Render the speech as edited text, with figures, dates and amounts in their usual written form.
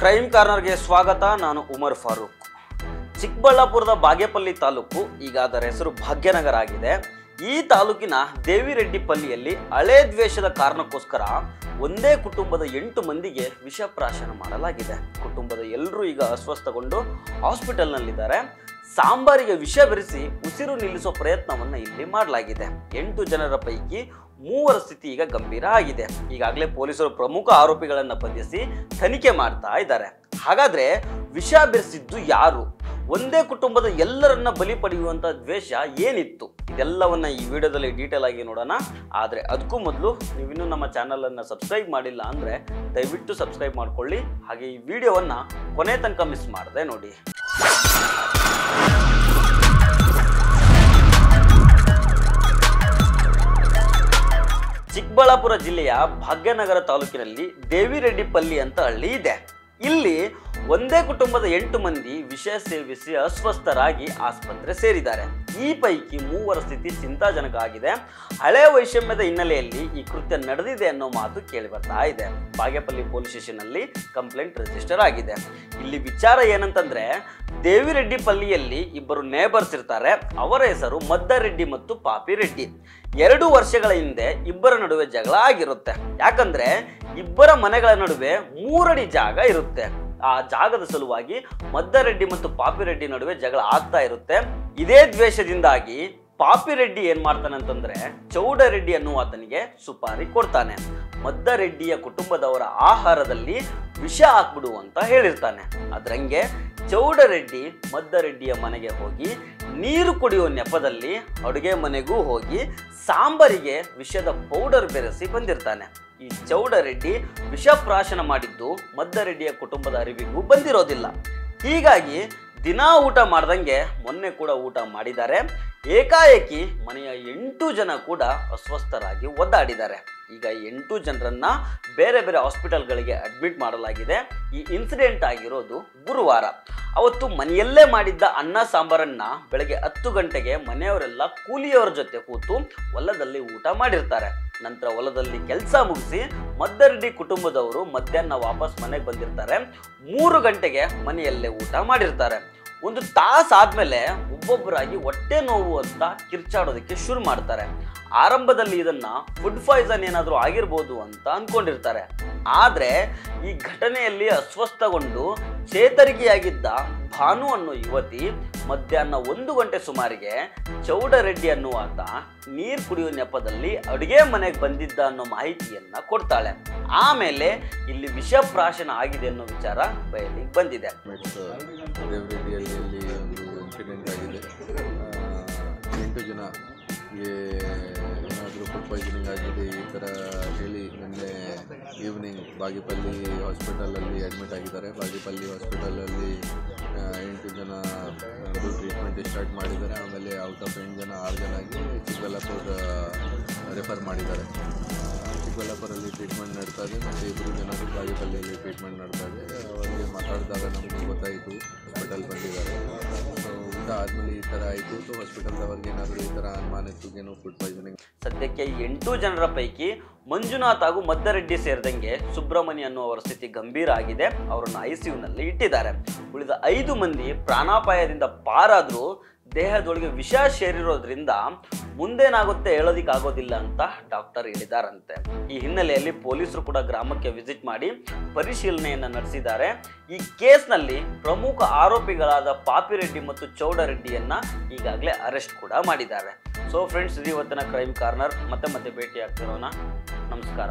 Crime ಕಾರ್ನರ್ಗೆ ಸ್ವಾಗತ. ನಾನು ಉಮರ್ ಫಾರೂಕ್. ಚಿಕ್ಕಬಳ್ಳಾಪುರದ ಬಾಗೇಪಲ್ಲಿ ತಾಲೂಕು, ಈಗ ಅದರ ಹೆಸರು ಭಾಗ್ಯನಗರ ಆಗಿದೆ. ಈ ತಾಲೂಕಿನ ದೇವಿರೆಡ್ಡಿಪಲ್ಲಿಯಲ್ಲಿ ಹಳೆ ದ್ವೇಷದ ಕಾರಣಕ್ಕೋಸ್ಕರ ಒಂದೇ ಕುಟುಂಬದ 8 ಮಂದಿಗೆ ವಿಷಪ್ರಾಶನ ಮಾಡಲಾಗಿದೆ. ಕುಟುಂಬದ ಎಲ್ಲರೂ ಈಗ ಅಸ್ವಸ್ಥಗೊಂಡು ಹಾಸ್ಪಿಟಲ್ನಲ್ಲಿದ್ದಾರೆ. ಸಾಂಬಾರಿಗೆ ವಿಷ ಬೆರೆಸಿ ಉಸಿರು ನಿಲ್ಲಿಸುವ ಪ್ರಯತ್ನವನ್ನು ಇಲ್ಲಿ ಮಾಡಲಾಗಿದೆ. 8 ಜನರ ಪೈಕಿ 3 ಸ್ಥಿತಿ ಈಗ ಗಂಭೀರ ಆಗಿದೆ. ಈಗಾಗಲೇ ಪೊಲೀಸರು ಪ್ರಮುಖ ಆರೋಪಿಗಳನ್ನು ಬಂಧಿಸಿ ತನಿಖೆ ಮಾಡ್ತಾ ಇದ್ದಾರೆ. ಹಾಗಾದ್ರೆ ವಿಷ ಬೆರೆಸಿದ್ದು ಯಾರು? ಒಂದೇ ಕುಟುಂಬದ ಎಲ್ಲರನ್ನ ಬಲಿ ಪಡೆಯುವಂತ ದ್ವೇಷ ಏನಿತ್ತು? ಇದೆಲ್ಲವನ್ನ ಈ ವಿಡಿಯೋದಲ್ಲಿ ಡೀಟೇಲ್ ಆಗಿ ನೋಡೋಣ. ಆದ್ರೆ ಅದಕ್ಕೂ ಮೊದಲು ನೀವಿನ್ನೂ ನಮ್ಮ ಚಾನಲ್ ಅನ್ನ ಸಬ್ಸ್ಕ್ರೈಬ್ ಮಾಡಿಲ್ಲ ಅಂದ್ರೆ ದಯವಿಟ್ಟು ಸಬ್ಸ್ಕ್ರೈಬ್ ಮಾಡ್ಕೊಳ್ಳಿ. ಹಾಗೆ ಈ ವಿಡಿಯೋವನ್ನ ಕೊನೆ ತನಕ ಮಿಸ್ ಮಾಡದೆ ನೋಡಿ. ಚಿಕ್ಕಬಳ್ಳಾಪುರ ಜಿಲ್ಲೆಯ ಭಾಗ್ಯನಗರ ತಾಲೂಕಿನಲ್ಲಿ ದೇವಿರೆಡ್ಡಿಪಲ್ಲಿ ಅಂತ ಹಳ್ಳಿ ಇದೆ. ಇಲ್ಲಿ ಒಂದೇ ಕುಟುಂಬದ 8 ಮಂದಿ ವಿಷ ಸೇವಿಸಿ ಅಸ್ವಸ್ಥರಾಗಿ ಆಸ್ಪತ್ರೆ ಸೇರಿದ್ದಾರೆ. ಈ ಪೈಕಿ 3 ಸ್ಥಿತಿ ಚಿಂತಾಜನಕ ಆಗಿದೆ. ಹಳೆ ವೈಷಮ್ಯದ ಹಿನ್ನೆಲೆಯಲ್ಲಿ ಈ ಕೃತ್ಯ ನಡೆದಿದೆ ಅನ್ನೋ ಮಾತು ಕೇಳಿ ಬರ್ತಾ ಇದೆ. ಬಾಗೇಪಲ್ಲಿ ಪೊಲೀಸ್ ಸ್ಟೇಷನ್ ಅಲ್ಲಿ ಕಂಪ್ಲೇಂಟ್ ರಿಜಿಸ್ಟರ್ ಆಗಿದೆ. ಇಲ್ಲಿ ವಿಚಾರ ಏನಂತಂದ್ರೆ, ದೇವಿರೆಡ್ಡಿಪಲ್ಲಿಯಲ್ಲಿ ಇಬ್ಬರು ನೇಬರ್ಸ್ ಇರ್ತಾರೆ. ಅವರ ಹೆಸರು ಮದ್ದರೆಡ್ಡಿ ಮತ್ತು ಪಾಪಿರೆಡ್ಡಿ. 2 ವರ್ಷಗಳ ಹಿಂದೆ ಇಬ್ಬರ ನಡುವೆ ಜಗಳ ಆಗಿರುತ್ತೆ. ಯಾಕಂದ್ರೆ ಇಬ್ಬರ ಮನೆಗಳ ನಡುವೆ 3 ಅಡಿ ಜಾಗ ಇರುತ್ತೆ. ಆ ಜಾಗದ ಸಲುವಾಗಿ ಮದ್ದರೆಡ್ಡಿ ಮತ್ತು ಪಾಪಿರೆಡ್ಡಿ ನಡುವೆ ಜಗಳ ಆಗ್ತಾ ಇರುತ್ತೆ. ಇದೇ ದ್ವೇಷದಿಂದಾಗಿ ಪಾಪಿರೆಡ್ಡಿ ಏನ್ ಮಾಡ್ತಾನೆ ಅಂತಂದ್ರೆ, ಚೌಡರೆಡ್ಡಿ ಅನ್ನುವ ಆತನಿಗೆ ಸುಪಾರಿ ಕೊಡ್ತಾನೆ. ಮದ್ದರೆಡ್ಡಿಯ ಕುಟುಂಬದವರ ಆಹಾರದಲ್ಲಿ ವಿಷ ಹಾಕ್ಬಿಡು ಅಂತ ಹೇಳಿರ್ತಾನೆ. ಅದ್ರಂಗೆ ಚೌಡರೆಡ್ಡಿ ಮದ್ದರೆಡ್ಡಿಯ ಮನೆಗೆ ಹೋಗಿ ನೀರು ಕುಡಿಯುವ ನೆಪದಲ್ಲಿ ಅಡುಗೆ ಮನೆಗೂ ಹೋಗಿ ಸಾಂಬಾರಿಗೆ ವಿಷದ ಪೌಡರ್ ಬೆರೆಸಿ ಬಂದಿರ್ತಾನೆ. ಈ ಚೌಡರೆಡ್ಡಿ ವಿಷಪ್ರಾಶನ ಮಾಡಿದ್ದು ಮದ್ದರೆಡ್ಡಿಯ ಕುಟುಂಬದ ಅರಿವಿಗೂ ಬಂದಿರೋದಿಲ್ಲ. ಹೀಗಾಗಿ ದಿನಾ ಊಟ ಮಾಡ್ದಂಗೆ ಮೊನ್ನೆ ಕೂಡ ಊಟ ಮಾಡಿದ್ದಾರೆ. ಏಕಾಏಕಿ ಮನೆಯ 8 ಜನ ಕೂಡ ಅಸ್ವಸ್ಥರಾಗಿ ಒದ್ದಾಡಿದ್ದಾರೆ. ಈಗ 8 ಜನರನ್ನ ಬೇರೆ ಬೇರೆ ಹಾಸ್ಪಿಟಲ್ಗಳಿಗೆ ಅಡ್ಮಿಟ್ ಮಾಡಲಾಗಿದೆ. ಈ ಇನ್ಸಿಡೆಂಟ್ ಆಗಿರೋದು ಗುರುವಾರ. ಅವತ್ತು ಮನೆಯಲ್ಲೇ ಮಾಡಿದ್ದ ಅನ್ನ ಸಾಂಬಾರನ್ನ ಬೆಳಗ್ಗೆ 10 ಗಂಟೆಗೆ ಮನೆಯವರೆಲ್ಲ ಕೂಲಿಯವರ ಜೊತೆ ಕೂತು ಹೊಲದಲ್ಲಿ ಊಟ ಮಾಡಿರ್ತಾರೆ. ನಂತರ ಹೊಲದಲ್ಲಿ ಕೆಲಸ ಮುಗಿಸಿ ಮದ್ದರೆಡ್ಡಿ ಕುಟುಂಬದವರು ಮಧ್ಯಾಹ್ನ ವಾಪಸ್ ಮನೆಗೆ ಬಂದಿರ್ತಾರೆ. 3 ಗಂಟೆಗೆ ಮನೆಯಲ್ಲೇ ಊಟ ಮಾಡಿರ್ತಾರೆ. 1 ತಾಸು ಆದ್ಮೇಲೆ ಒಬ್ಬೊಬ್ಬರಾಗಿ ಹೊಟ್ಟೆ ನೋವು ಅಂತ ಕಿರ್ಚಾಡೋದಕ್ಕೆ ಶುರು ಮಾಡ್ತಾರೆ. ಆರಂಭದಲ್ಲಿ ಇದನ್ನ ಫುಡ್ ಪಾಯ್ಸನ್ ಏನಾದರೂ ಆಗಿರ್ಬೋದು ಅಂತ ಅನ್ಕೊಂಡಿರ್ತಾರೆ. ಆದ್ರೆ ಈ ಘಟನೆಯಲ್ಲಿ ಅಸ್ವಸ್ಥಗೊಂಡು ಚೇತರಿಕೆಯಾಗಿದ್ದ ಭಾನು ಅನ್ನೋ ಯುವತಿ ಮಧ್ಯಾಹ್ನ 1 ಗಂಟೆ ಸುಮಾರಿಗೆ ಚೌಡರೆಡ್ಡಿ ಅನ್ನುವಾತ ನೀರು ಕುಡಿಯುವ ನೆಪದಲ್ಲಿ ಅಡುಗೆ ಮನೆಗೆ ಬಂದಿದ್ದ ಅನ್ನೋ ಮಾಹಿತಿಯನ್ನ ಕೊಡ್ತಾಳೆ. ಆಮೇಲೆ ಇಲ್ಲಿ ವಿಷಪ್ರಾಶನ ಆಗಿದೆ ಅನ್ನೋ ವಿಚಾರ ಬಯಲಿಗೆ ಬಂದಿದೆ. ದೇವರೆಡ್ಡಿಹಳ್ಳಿಯಲ್ಲಿ ಒಂದು ಇನ್ಸಿಡೆಂಟ್ ಆಗಿದೆ. 8 ಜನ ಏನಾದರೂ ಫುಡ್ ಪಾಯ್ಸನಿಂಗ್ ಆಗಿದೆ ಈ ಥರ ಹೇಳಿ ನಿನ್ನೆ ಈವ್ನಿಂಗ್ ಬಾಗೇಪಲ್ಲಿ ಹಾಸ್ಪಿಟಲಲ್ಲಿ ಅಡ್ಮಿಟ್ ಆಗಿದ್ದಾರೆ. ಬಾಗೇಪಲ್ಲಿ ಹಾಸ್ಪಿಟಲಲ್ಲಿ 8 ಜನ ಟ್ರೀಟ್ಮೆಂಟ್ ಸ್ಟಾರ್ಟ್ ಮಾಡಿದ್ದಾರೆ. ಆಮೇಲೆ ಔಟ್ ಆಫ್ 8 ಜನ 6 ಜನ ಆಗಿ ಚಿಕ್ಕಬಳ್ಳಾಪುರ ರೆಫರ್ ಮಾಡಿದ್ದಾರೆ. ಚಿಕ್ಕಬಳ್ಳಾಪುರಲ್ಲಿ ಟ್ರೀಟ್ಮೆಂಟ್ ನಡ್ತಾ ಇದೆ ಮತ್ತು 2 ಜನರು ಬಾಗೇಪಲ್ಲಿಯಲ್ಲಿ ಟ್ರೀಟ್ಮೆಂಟ್ ನಡ್ತಾ ಇದೆ. ಅವರಿಗೆ ಮಾತಾಡಿದಾಗ ನಮಗೆ ಗೊತ್ತಾಯಿತು ಹಾಸ್ಪಿಟಲ್ ಬಂದಿದ್ದಾರೆ. ಸೊ ಊಟ ಆದಮೇಲೆ ಈ ಥರ ಆಯಿತು. ಸೊ ಹಾಸ್ಪಿಟಲ್ದವ್ರಿಗೆ ಏನಾದರೂ ಈ ಥರ ಅನುಮಾನ ಇತ್ತು, ಏನೋ ಫುಡ್ ಪಾಯ್ಸನಿಂಗ್. ಸದ್ಯಕ್ಕೆ 8 ಜನರ ಪೈಕಿ ಮಂಜುನಾಥ್ ಹಾಗೂ ಮದ್ದರೆಡ್ಡಿ ಸೇರಿದಂಗೆ ಸುಬ್ರಹ್ಮಣ್ಯ ಅನ್ನುವರ ಸ್ಥಿತಿ ಗಂಭೀರ ಆಗಿದೆ. ಅವರನ್ನು ಐಸಿಯುನಲ್ಲಿ ಇಟ್ಟಿದ್ದಾರೆ. ಉಳಿದ 5 ಮಂದಿ ಪ್ರಾಣಾಪಾಯದಿಂದ ಪಾರಾದ್ರೂ ದೇಹದೊಳಗೆ ವಿಷ ಸೇರಿರೋದ್ರಿಂದ ಮುಂದೇನಾಗುತ್ತೆ ಹೇಳೋದಿಕ್ಕಾಗೋದಿಲ್ಲ ಅಂತ ಡಾಕ್ಟರ್ ಹೇಳಿದಾರಂತೆ. ಈ ಹಿನ್ನೆಲೆಯಲ್ಲಿ ಪೊಲೀಸರು ಕೂಡ ಗ್ರಾಮಕ್ಕೆ ವಿಸಿಟ್ ಮಾಡಿ ಪರಿಶೀಲನೆಯನ್ನು ನಡೆಸಿದ್ದಾರೆ. ಈ ಕೇಸ್ನಲ್ಲಿ ಪ್ರಮುಖ ಆರೋಪಿಗಳಾದ ಪಾಪಿರೆಡ್ಡಿ ಮತ್ತು ಚೌಡರೆಡ್ಡಿಯನ್ನ ಈಗಾಗಲೇ ಅರೆಸ್ಟ್ ಕೂಡ ಮಾಡಿದ್ದಾರೆ. ಸೊ ಫ್ರೆಂಡ್ಸ್, ಇದು ಇವತ್ತಿನ ಕ್ರೈಮ್ ಕಾರ್ನರ್. ಮತ್ತೆ ಭೇಟಿ ಆಗ್ತಿರೋಣ. ನಮಸ್ಕಾರ.